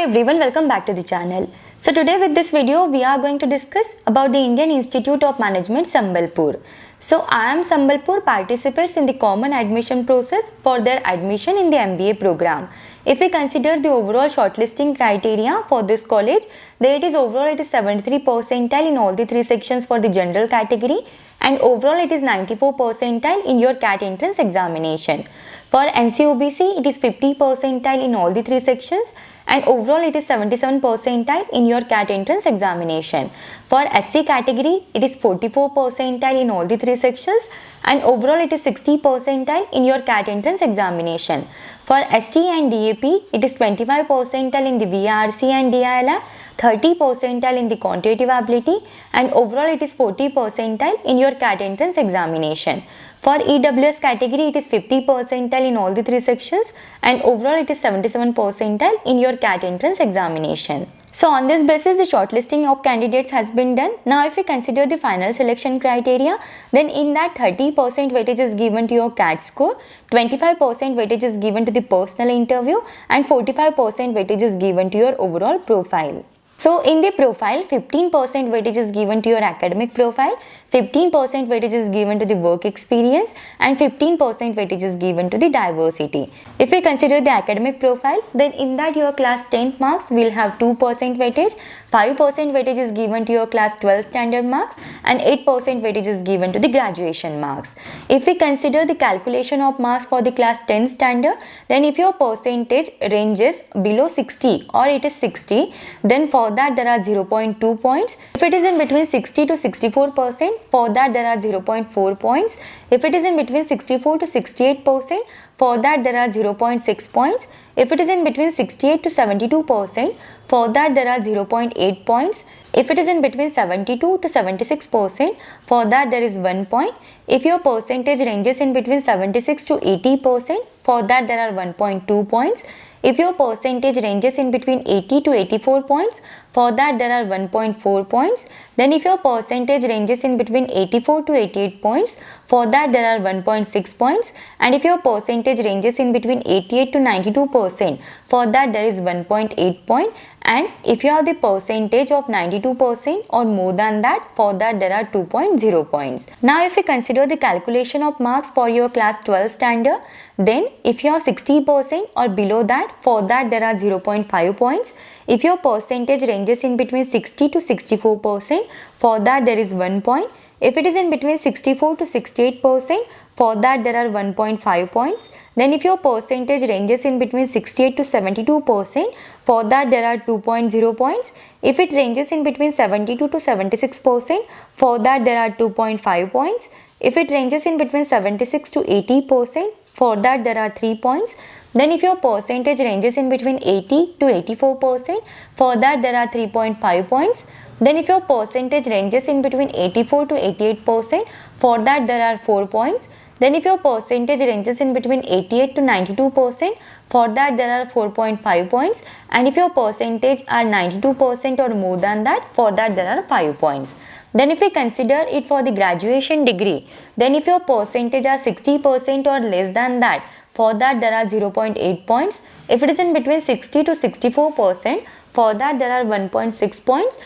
Hi everyone, welcome back to the channel. So today with this video we are going to discuss about the Indian Institute of Management Sambalpur. So IIM Sambalpur participates in the common admission process for their admission in the MBA program. If we consider the overall shortlisting criteria for this college, then it is 73 percentile in all the three sections for the general category, and overall it is 94 percentile in your CAT entrance examination. For NCOBC it is 50 percentile in all the three sections, and overall it is 77 percentile in your CAT entrance examination. For SC category it is 44 percentile in all the three sections, and overall it is 60 percentile in your CAT entrance examination. For ST and DAP it is 25 percentile in the VRC and DILR, 30 percentile in the quantitative ability, and overall it is 40 percentile in your CAT entrance examination. For EWS category it is 50 percentile in all the three sections, and overall it is 77 percentile in your CAT entrance examination. So on this basis the shortlisting of candidates has been done. Now if we consider the final selection criteria, then in that 30% weightage is given to your CAT score, 25% weightage is given to the personal interview, and 45% weightage is given to your overall profile. So in the profile, 15% weightage is given to your academic profile, 15% weightage is given to the work experience, and 15% weightage is given to the diversity. If we consider the academic profile, then in that your class 10th marks will have 2% weightage, 5% weightage is given to your class 12 standard marks, and 8% weightage is given to the graduation marks. If we consider the calculation of marks for the class 10 standard, then if your percentage ranges below 60 or it is 60, then for that there are 0.2 points. If it is in between 60 to 64%, for that there are 0.4 points. If it is in between 64 to 68%, for that there are 0.6 points. If it is in between 68 to 72%, for that there are 0.8 points. If it is in between 72 to 76%, for that there is 1 point. If your percentage ranges in between 76 to 80%, for that there are 1.2 points. If your percentage ranges in between 80 to 84 points, for that there are 1.4 points. Then if your percentage ranges in between 84 to 88 points, for that there are 1.6 points. And if your percentage ranges in between 88 to 92%, for that there is 1.8 point. And if you have the percentage of 92% or more than that, for that there are 2.0 points. Now if we consider the calculation of marks for your class 12 standard, then if you are 60% or below that, for that there are 0.5 points. If your percentage ranges in between 60 to 64%, for that there is 1 point. If it is in between 64 to 68%, for that there are 1.5 points. Then if your percentage ranges in between 68 to 72%, for that there are 2.0 points. If it ranges in between 72 to 76%, for that there are 2.5 points. If it ranges in between 76 to 80%, for that there are 3 points. Then if your percentage ranges in between 80 to 84%, for that there are 3.5 points. Then if your percentage ranges in between 84 to 88%, for that there are 4 points. Then if your percentage ranges in between 88 to 92%, for that there are 4.5 points. And if your percentage are 92% or more than that, for that there are 5 points. Then if we consider it for the graduation degree, then if your percentage are 60% or less than that, for that there are 0.8 points. If it is in between 60 to 64%, for that there are 1.6 points.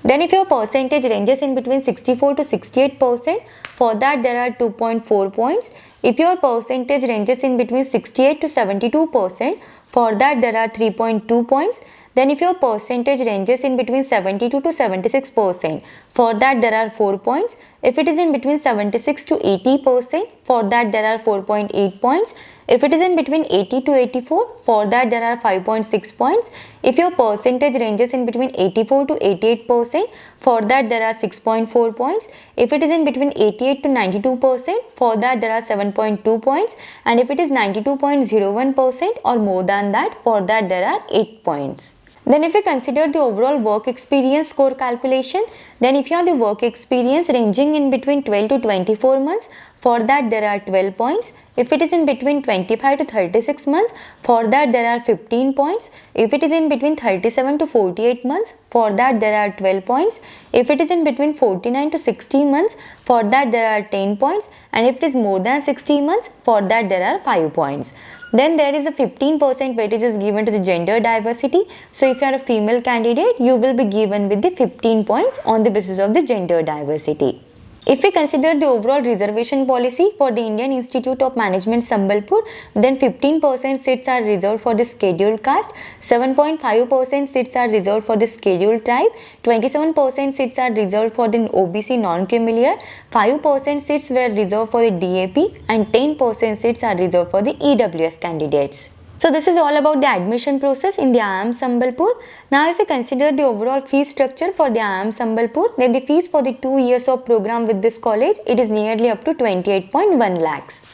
Then if your percentage ranges in between 64 to 68%, for that there are 2.4 points. If your percentage ranges in between 68 to 72%, for that there are 3.2 points. Then if your percentage ranges in between 72 to 76%, for that there are 4 points. If it is in between 76 to 80%, for that there are 4.8 points. If it is in between 80 to 84, for that there are 5.6 points. If your percentage ranges in between 84 to 88%, for that there are 6.4 points. If it is in between 88 to 92%, for that there are 7.2 points. And if it is 92.01% or more than that, for that there are 8 points. Then if we consider the overall work experience score calculation, then if you have the work experience ranging in between 12 to 24 months, for that there are 12 points. If it is in between 25 to 36 months, for that there are 15 points. If it is in between 37 to 48 months, for that there are 12 points. If it is in between 49 to 60 months, for that there are 10 points. And if it is more than 60 months, for that there are 5 points. Then there is a 15% weightage is given to the gender diversity. So if you are a female candidate, you will be given with the 15 points on the basis of the gender diversity. If we consider the overall reservation policy for the Indian Institute of Management Sambalpur, then 15% seats are reserved for the scheduled caste, 7.5% seats are reserved for the scheduled tribe, 27% seats are reserved for the OBC non-creamier, 5% seats were reserved for the DAP, and 10% seats are reserved for the EWS candidates. So this is all about the admission process in the IIM Sambalpur. Now if we consider the overall fee structure for the IIM Sambalpur, then the fees for the 2 years of program with this college, it is nearly up to 28.1 lakhs.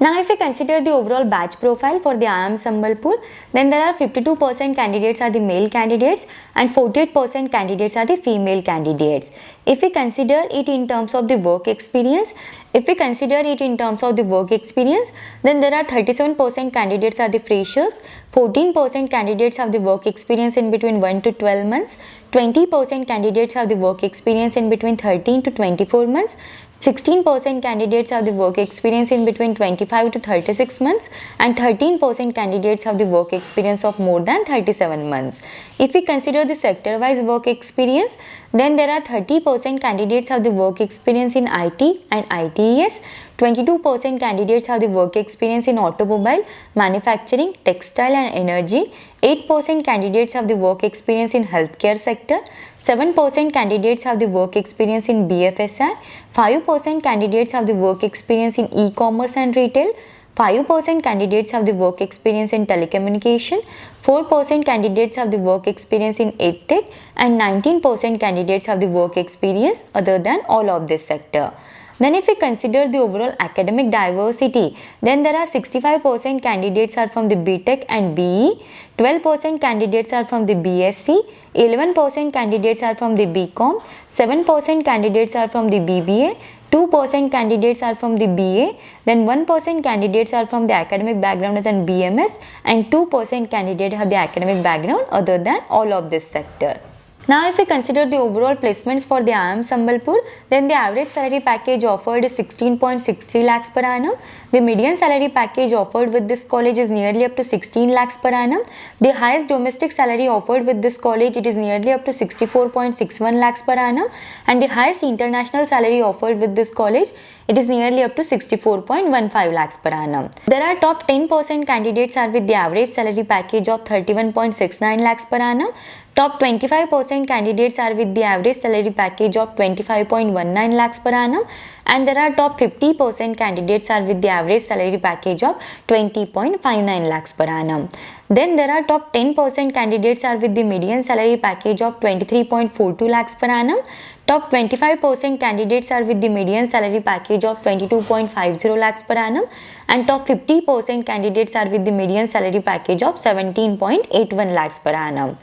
Now if we consider the overall batch profile for the IIM Sambalpur, then there are 52% candidates are the male candidates and 48% candidates are the female candidates. If we consider it in terms of the work experience, then there are 37% candidates are the freshers, 14% candidates have the work experience in between 1 to 12 months, 20% candidates have the work experience in between 13 to 24 months, 16% candidates have the work experience in between 25 to 36 months and 13% candidates have the work experience of more than 37 months. If we consider the sector-wise work experience, then there are 30% candidates have the work experience in IT and ITES, 22% candidates have the work experience in automobile, manufacturing, textile and energy, 8% candidates have the work experience in healthcare sector, 7% candidates have the work experience in BFSI, 5% candidates have the work experience in e-commerce and retail, 5% candidates have the work experience in telecommunication, 4% candidates have the work experience in EdTech and 19% candidates have the work experience other than all of this sector. Then if we consider the overall academic diversity, then there are 65% candidates are from the BTech and BE, 12% candidates are from the BSc, 11% candidates are from the BCom, 7% candidates are from the BBA, 2% candidates are from the BA, then 1% candidates are from the academic background as an BMS and 2% candidates have the academic background other than all of this sector. Now if we consider the overall placements for the IIM Sambalpur, then the average salary package offered is 16.63 lakhs per annum. The median salary package offered with this college is nearly up to 16 lakhs per annum. The highest domestic salary offered with this college, it is nearly up to 64.61 lakhs per annum, and the highest international salary offered with this college, it is nearly up to 64.15 lakhs per annum. There are top 10% candidates are with the average salary package of 31.69 lakhs per annum. Top 25% candidates are with the average salary package of 25.19 lakhs per annum, and there are top 50% candidates are with the average salary package of 20.59 lakhs per annum. Then there are top 10% candidates are with the median salary package of 23.42 lakhs per annum. Top 25% candidates are with the median salary package of 22.50 lakhs per annum, and top 50% candidates are with the median salary package of 17.81 lakhs per annum.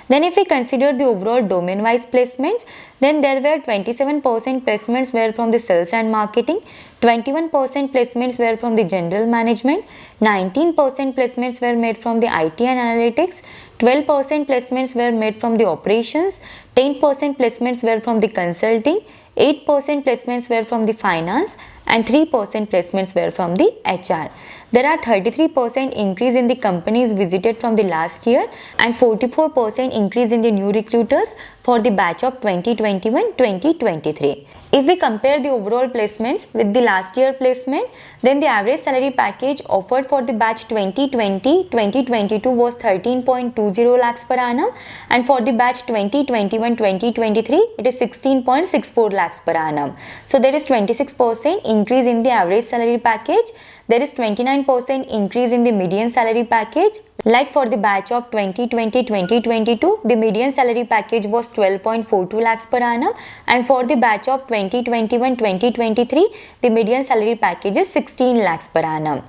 Then if we consider the overall domain-wise placements, then there were 27% placements were from the sales and marketing, 21% placements were from the general management, 19% placements were made from the IT and analytics, 12% placements were made from the operations, 10% placements were from the consulting, 8% placements were from the finance, and 3% placements were from the HR. There are 33% increase in the companies visited from the last year and 44% increase in the new recruiters for the batch of 2021-2023. If we compare the overall placements with the last year placement, then the average salary package offered for the batch 2020-2022 was 13.20 lakhs per annum, and for the batch 2021-2023 it is 16.64 lakhs per annum. So there is 26% increase in the average salary package. There is 29% increase in the median salary package. Like for the batch of 2020-2022, the median salary package was 12.42 lakhs per annum, and for the batch of 2021-2023, the median salary package is 16 lakhs per annum.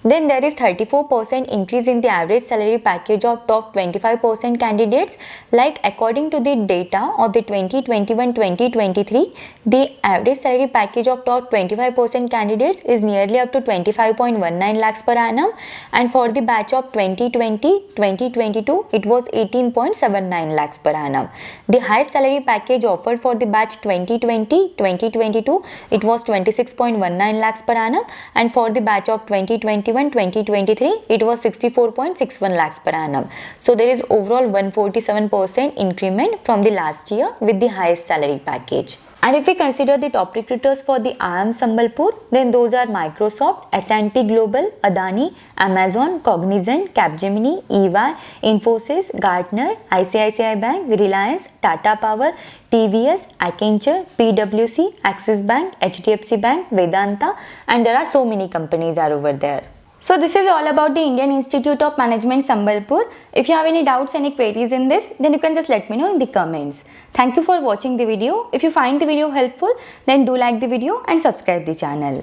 Then there is 34% increase in the average salary package of top 25% candidates. Like according to the data of the 2021-2023, the average salary package of top 25% candidates is nearly up to 25.19 lakhs per annum, and for the batch of 2020-2022, it was 18.79 lakhs per annum. The highest salary package offered for the batch 2020-2022, it was 26.19 lakhs per annum, and for the batch of 2021 2021-2023, it was 64.61 lakhs per annum. So there is overall 147% increment from the last year with the highest salary package. And if we consider the top recruiters for the IIM Sambalpur, then those are Microsoft, S&P Global, Adani, Amazon, Cognizant, Capgemini, EY, Infosys, Gartner, ICICI Bank, Reliance, Tata Power, TVS, Accenture, PwC, Axis Bank, HDFC Bank, Vedanta, and there are so many companies are over there. So this is all about the Indian Institute of Management Sambalpur. If you have any doubts, any queries in this, then you can just let me know in the comments. Thank you for watching the video. If you find the video helpful, then do like the video and subscribe the channel.